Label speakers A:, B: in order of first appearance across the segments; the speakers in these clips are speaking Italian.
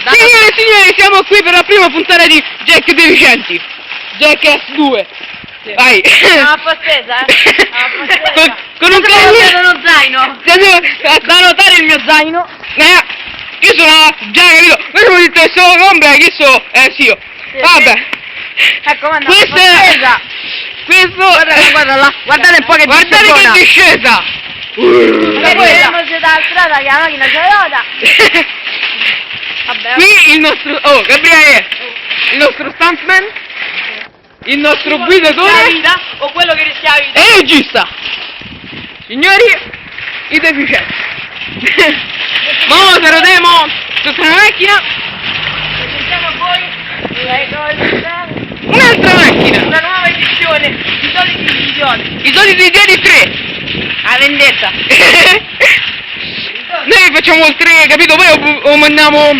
A: Signore e signori, siamo qui per la prima puntata di Jack Deficienti. Jackass 2.
B: Sì.
A: Vai.
B: Siamo a postesa,
A: Con un cannone.
B: uno zaino.
A: Da notare il mio zaino. Io sono già capito. Noi abbiamo detto che sono l'ombra, che so. Sì, io. Vabbè.
B: Ecco, guarda,
A: Questo.
B: guarda là, guardate un po' che
A: Guardate che discesa.
B: Vedremo se dalla strada che la macchina c'è roda. Vabbè.
A: Qui il nostro. Oh, Gabriele. Il nostro stuntman. Il nostro guidatore.
B: O quello che rischia la vita.
A: E il regista. Signori, i deficienti. Ma ora saluteremo tutta la macchina.
B: Presentiamo a voi
A: Un'altra macchina.
B: una nuova edizione. I soliti idioti.
A: I soliti idioti 3.
B: La vendetta.
A: Noi facciamo il 3, capito? Poi lo mandiamo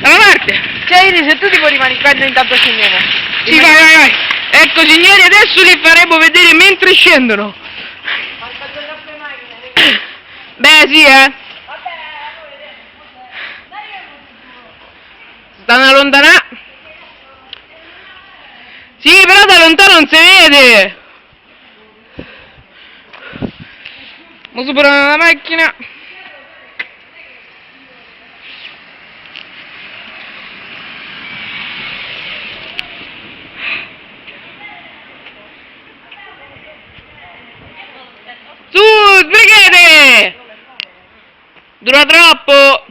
A: dalla parte.
B: Cioè, Iris, se tu tipo rimani qua intanto scendiamo.
A: Sì, vai. Ecco signori, adesso li faremo vedere mentre scendono. Beh, sì, stanno allontanando. Sì, però da lontano non si vede. Mo superano la macchina. Su, sbrigate! Dura troppo!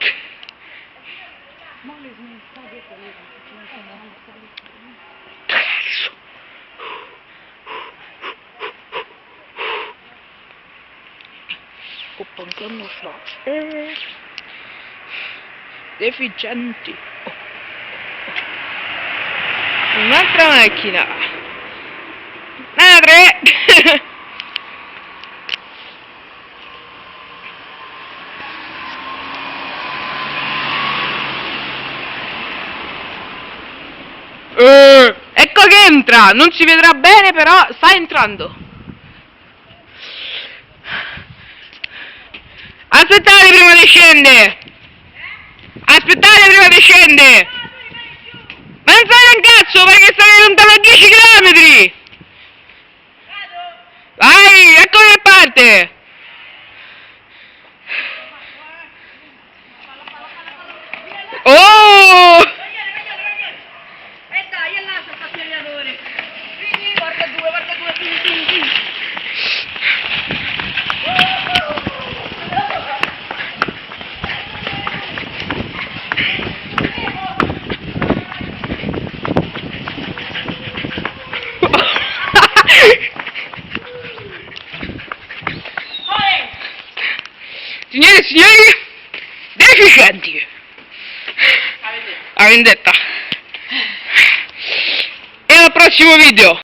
A: Compongono forze deficienti. Un'altra macchina. Madre! Ecco che entra, non si vedrà bene però sta entrando. Aspettate prima di scendere. Aspettate prima di scendere. Ma non fate un cazzo perché state lontano a 10 km. Vai, ecco che parte. Oh! Signore e signori, deficienti. La vendetta. E al prossimo video.